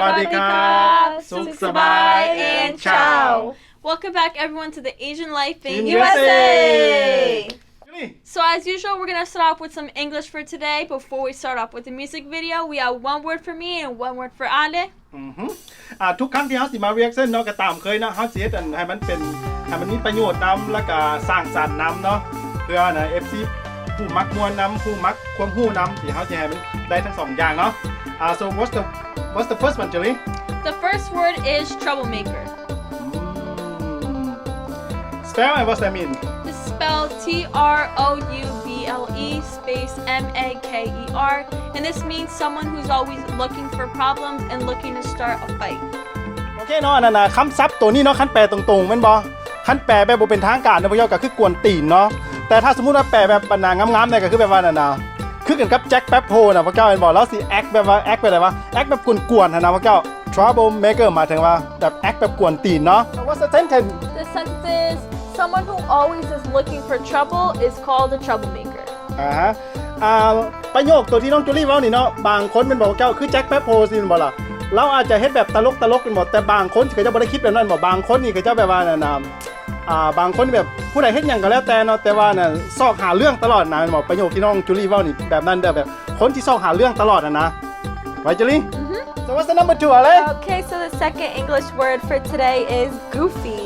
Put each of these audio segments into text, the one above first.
Sawadee-krap, Sukh Sabai, and Ciao. Welcome back everyone to the Asian Life in USA. So as usual, we're going to start off with some English for today. Before we start off with the music video, we have one word for me and one word for Ade. ทุกครั้งที่เฮาสิมา reaction เนาะก็ตามเคยเนาะเฮาสิเฮ็ดให้มันมีประโยชน์นำแล้วก็สร้างสรรค์นำเนาะเพื่อนะ FC ผู้มักม่วนนำผู้มักความรู้นำที่เฮาสิให้มันได้ทั้งสองอย่างเนาะso what's the first one, Julie? The first word is troublemaker. Spell and what's that mean? It's spelled Trouble space Maker, and this means someone who's always looking for problems and looking to start a fight. โอเคเนาะนั่นน่ะคำศัพท์ตัวนี้เนาะคันแปลตรงๆแม่นบ่คันแปลแบบบ่เป็นทางการเนาะพวกเราก็คือกวนตีนเนาะแต่ถ้าสมมุติว่าแปลแบบบรรณางามๆเนี่ยก็คือแบบว่านั่นน่ะคือกันกับแจ็คแป๊บโฮนะพวกเจ้าเห็นบอกแล้วสิแอคแบบว่าแอคไปอะไรวะแอคแบบกวนๆนะพวกเจ้า trouble maker หมายถึงว่าแบบแอคแบบกวนตีนเนาะ What's the sentence? The sentence is someone who always is looking for trouble is called a troublemaker. ประโยคตัวที่น้องจูลี่เว้านี่เนาะบางคนเป็นบอกเจ้าคือแจ็คแป๊บโฮสิบ่ล่ะเราอาจจะเฮ็ดแบบตลกเป็นบ่แต่บางคนเขาจะบ่ได้คิดแบบนั้นบ่บางคนนี่เขาจะแบบว่านั่นน่ะบางคนแบบผู้ใดเฮ็ดหยังก็แล้วแต่เนาะแต่ว่าน่ะซอกหาเรื่องตลอดนะบอกประโยคที่น้องจูลี่เว้านี่แบบนั้นเด้อแบบคนที่ซอกหาเรื่องตลอดนะไว้จูลี่ So what's the number 2 อะไร Okay, so the second English word for today is goofy.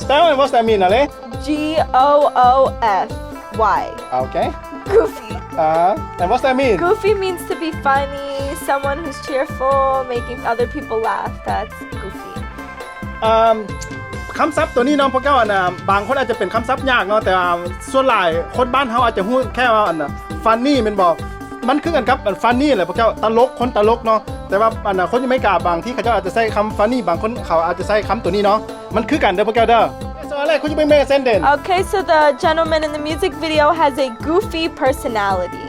Spell and what's that mean อะไร Goofy. Okay. Goofy. And what's that mean? Goofy means to be funny, someone who's cheerful, making other people laugh. That's goofy. คำศัพท์ตัวนี้เนาะพวกเจ้าน่ะบางคนอาจจะเป็นคำศัพท์ยากเนาะแต่ส่วนหลายคนบ้านเฮาอาจจะฮู้แค่ว่าอันน่ะ funny แม่นบ่มันคือกันกับ funny แหละพวกเจ้าตลกคนตลกเนาะแต่ว่าอันน่ะคนยังไม่กล้าบางที่เขาเจ้าอาจจะใช้คำ funny บางคนเขาอาจจะใช้คำตัวนี้เนาะมันคือกันเด้อพวกเจ้าเด้อ Soอะไรคุณจะเป็น make a sentence Okay, so the gentleman in the music video has a goofy personality.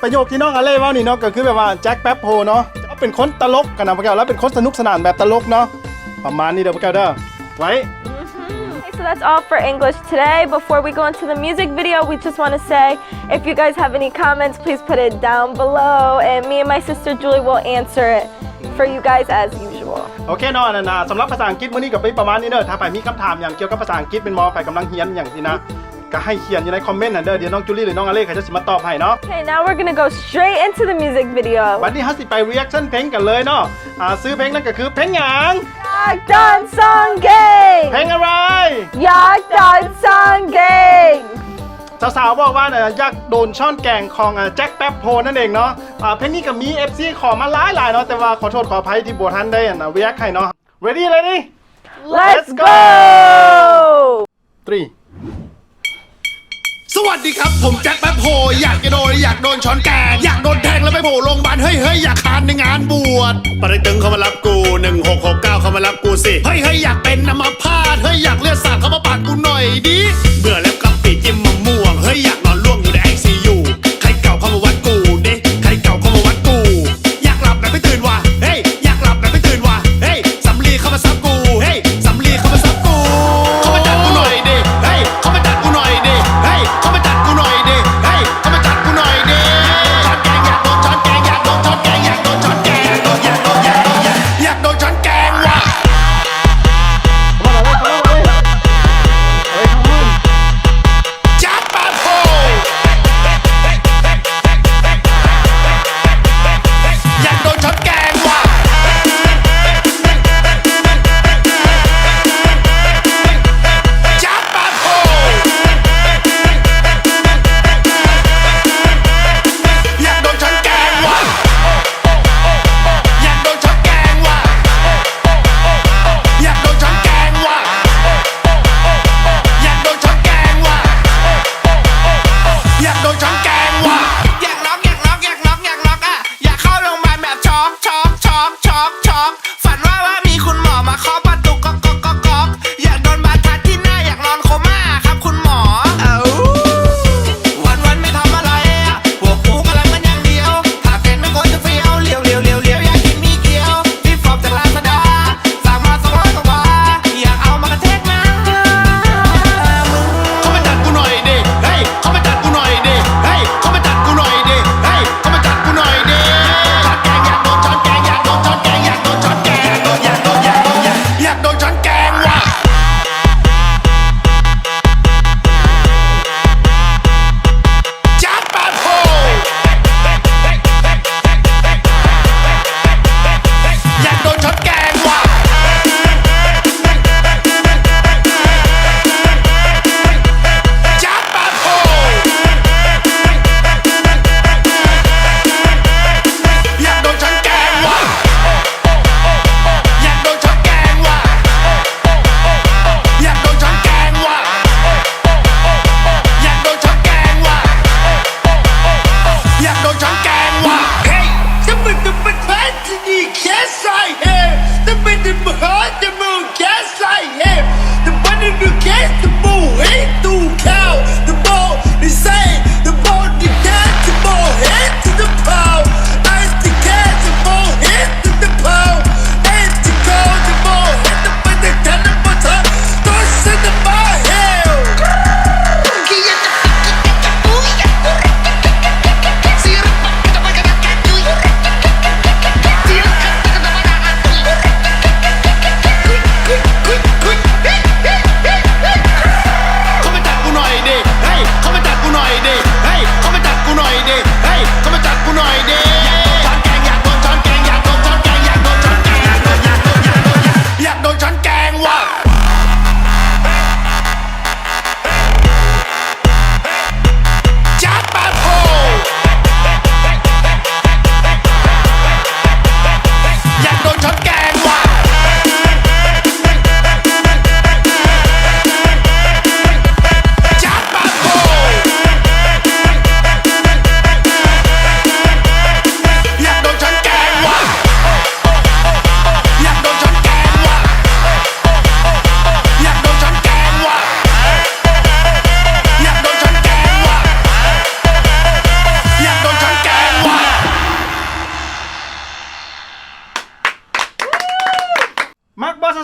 ประโยคที่น้องอาเล่เว้านี่เนาะก็คือแบบว่าแจ็คแป๊บโฮเนาะเขาเป็นคนตลกกันนะพวกเจ้าแล้วเป็นคนสนุกสนานแบบตลกเนาะประมาณนี้เด้อพวกเจ้าเด้อไว้ Okay, so that's all for English today. Before we go into the music video, we just want to say if you guys have any comments, please put it down below and me and my sister Julie will answer it for you guys as usual. โอเคเนาะนั่นน่ะสำหรับภาษาอังกฤษมื้อนี้ก็เป็นประมาณนี้เด้อถ้าใครมีคำถามอย่างเกี่ยวกับภาษาอังกฤษเป็นมอใครกำลังเรียนอย่างนี้นะก็ให้เขียนอยู่ในคอมเมนต์น่ะเด้อเดี๋ยวน้องจูลี่หรือน้องอาเล่เขาจะสิมาตอบให้เนาะ Okay, now we're going to go straight into the music video. วันนี้เฮาสิไป reaction เพลงกันเลยเนาะซื้อเพลงนั่นก็คือเพลงหยัง Yak Dan Song Gang เพลงอะไร Yak Dan Song Gang สาวๆบอกว่าอยากโดนช้อนแกงของแจ็คแป๊บโฮนั่นเองเนาะเพลงนี้ก็มี FC ขอมาหลายๆเนาะแต่ว่าขอโทษขออภัยที่บ่ทันได้react ให้เนาะ Ready Let's go 3 สวัสดีครับผมแจ็คแป๊บโฮอยากโดนช้อนแกงอยากโดนแทงแล้วไปโผล่โรงพยาบาลเฮ้ยอยากคานในงานบวชปริตึงเขามารับกู1669เขามารับกูสิเฮ้ยอยากเป็นอัมพาตเฮ้ยอยากเลือดสาดเขามาปาดกูหน่อยดิเบื่อแล้วกับปีจิ้มมะม่วงเฮ้ยอยากนอนร่วงอยู่ใน ICU ใครเก่าเข้ามาวัดกูเด้ใครเก่าเข้ามาวัดกูอยากหลับแต่ไม่ตื่นว่ะเฮ้ยอยากหลับแต่ไม่ตื่นว่ะเฮ้ยสำลีเข้ามาซับกูเฮ้ยสำลีเข้ามาซับกูเข้ามาจัดกูหน่อยดิเฮ้ยเข้ามาจัดกูหน่อยดิเฮ้ยเข้ามาจัดกูหน่อยดิเฮ้ยเข้ามาจัดกูหน่อยดิช้อนแกงอยากโดนช้อนแกงอยากโดนช้อนแกงอยากโดนช้อนแกงอยากโดนช้อนแกงว่ะ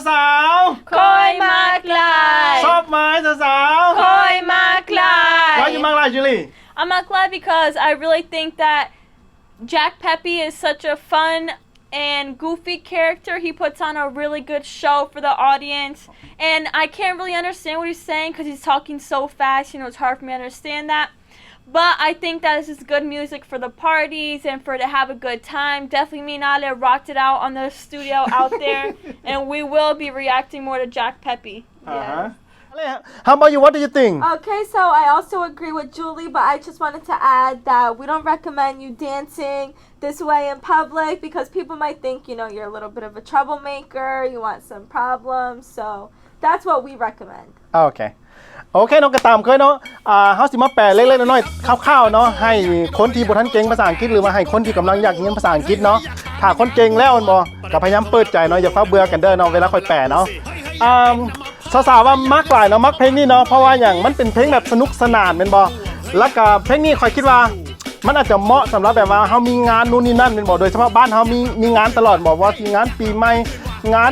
สาวๆ Koi maklai. ชอบไหมสาว Koi ๆ maklai. Why you มากลาย Julie I'm not glad because I really think that Jack Peppy is such a fun and goofy character. He puts on a really good show for the audience. And I can't really understand what he's saying because he's talking so fast. You know, it's hard for me to understand that. But I think that this is good music for the parties and for to have a good time. Definitely me and Ale rocked it out on the studio out there. And we will be reacting more to Jack Peppy. Uh-huh. How about you? What do you think? Okay, so I also agree with Julie, but I just wanted to add that we don't recommend you dancing this way in public because people might think, you know, you're a little bit of a troublemaker, you want some problems, so that's what we recommend. โอเคน้องกระตามเคยเนาะเฮาสิมาแปลเล็กๆน้อยๆคร่าวๆเนาะให้คนที่บ่ทันเก่งภาษาอังกฤษหรือว่าให้คนที่กำลังอยากเรียนภาษาอังกฤษเนาะถ้าคนเก่งแล้วมันบ่ก็พยายามเปิดใจเนาะอย่าฟ้าเบื่อกันเด้อเนาะเวลาค่อยแปลเนาะสาวๆว่ามักหลายเนาะมักเพลงนี้เนาะเพราะว่าอย่างมันเป็นเพลงแบบสนุกสนานแม่นบ่แล้วก็เพลงนี้ค่อยคิดว่ามันอาจจะเหมาะสำหรับแบบว่าเฮามีงานนู่นนี่นั่นแม่นบ่โดยเฉพาะบ้านเฮามีงานตลอดบ่ว่าสิงานปีใหม่งาน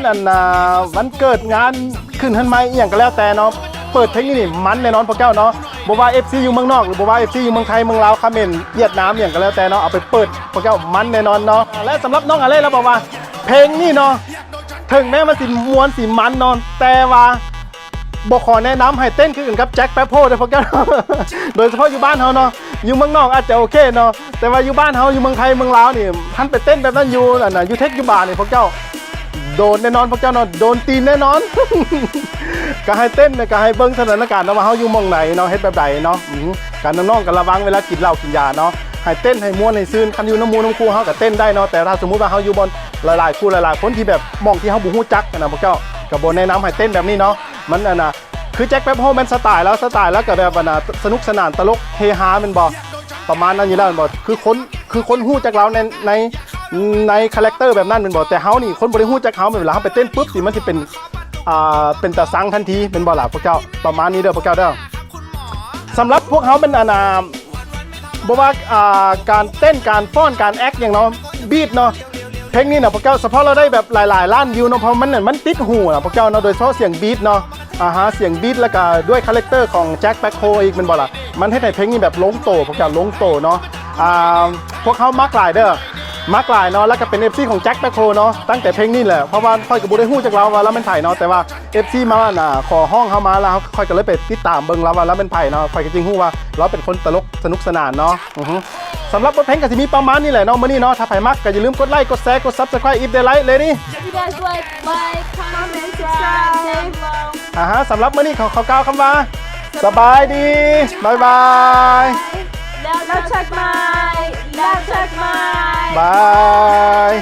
วันเกิดงานขึ้นหันใหม่อีหยังก็แล้วแต่เนาะเปิดเพลงนี้นี่มันแน่นอนพวกเจ้าเนาะบ่ว่า FC อยู่เมืองนอกหรือบ่ว่า FC อยู่เมืองไทยเมืองลาวเขมรเวียดนามอย่างก็แล้วแต่เนาะเอาไปเปิดพวกเจ้ามันแน่นอนเนาะและสำหรับน้องอะไรแล้วบอกว่าเพลงนี้เนาะถึงแม้มันสิม่วนสิมันเนาะแต่ว่าบ่ขอแนะนำให้เต้นคือกันกับแจ็คแป๊บโฮเด้อพวกเจ้า โดยเฉพาะอยู่บ้านเฮาเนาะอยู่เมืองนอกอาจจะโอเคเนาะแต่ว่าอยู่บ้านเฮาอยู่เมืองไทยเมืองลาวนี่ท่านไปเต้นแบบนั้นอยู่อยู่เทคอยู่บ้านนี่พวกเจ้าโดนแน่นอนพวกเจ้าเนาะโดนตีนแน่นอน ก็ให้เต้นก็ให้เบิ่งสถานการณ์ว่าเฮาอยู่หม้องไหนเนาะเฮ็ดแบบใดเนาะการน้องๆก็ระวังเวลากินเหล้ากินยาเนาะให้เต้นให้ม่วนให้ซื่นคันอยู่น้ำมูน้ำคู่เฮาก็เต้นได้เนาะแต่ถ้าสมมุติว่าเฮาอยู่บนหลายๆคู่หลายๆคนที่แบบมองที่เฮาบ่ฮู้จักนะพวกเจ้าก็บ่แนะนำให้เต้นแบบนี้เนาะมันคือแจ็คแป๊บโฮมันสไตล์แล้วก็แบบสนุกสนานตลกเฮฮาแม่นบ่ประมาณนั้นอยู่แล้วแม่นบ่คือคนฮู้จักเราในคาแรคเตอร์แบบนั้นแม่นบ่แต่เฮานี่คนบ่ได้ฮู้จักเฮาเวลาเฮาไปเต้นปุ๊บสิมันสิเป็นตาสังทันทีเป็นบ่ล่ะพวกเจ้าประมาณนี้เด้อพวกเจ้าเด้อสำหรับพวกเฮาเป็นบ่ว่าการเต้นการฟ้อนการแอคอย่างเนาะบีทเนาะเพลงนี้น่ะพวกเจ้าเฉพาะเราได้แบบหลายๆล้านวิวเนาะเพราะมันติดหูน่ะพวกเจ้าเนาะโดยเฉพาะเสียงบีทเนาะเสียงบีทแล้วก็ด้วยคาแรคเตอร์ของแจ็คแบ็คโฮอีกเป็นบ่ล่ะมันเฮ็ดให้เพลงนี้แบบลงโตพวกเจ้าลงโตเนาะพวกเฮามักหลายเด้อมักหลายเนาะแล้วก็เป็น FC ของแจ็คแบ็คโฮเนาะตั้งแต่เพลงนี้แหละเพราะว่าค่อยก็บ่ได้ฮู้จักเราว่าเราเป็นไผเนาะแต่ว่า FC มาขอห้องเฮามาแล้วค่อยก็เลยไปติดตามเบิ่งเราว่าเราเป็นไผเนาะค่อยก็จริงฮู้ว่าเราเป็นคนตลกสนุกสนานเนาะสำหรับบทเพลงก็สิมีประมาณนี้แหละเนาะมื้อนี้เนาะถ้าไผมักก็อย่าลืมกดไลค์กดแชร์กด Subscribe if they like lady If you guys like, comment, subscribe down below. สำหรับมื้อนี้ขอกล่าวคำว่าสบายดีบ๊ายบาย Now check my. บาย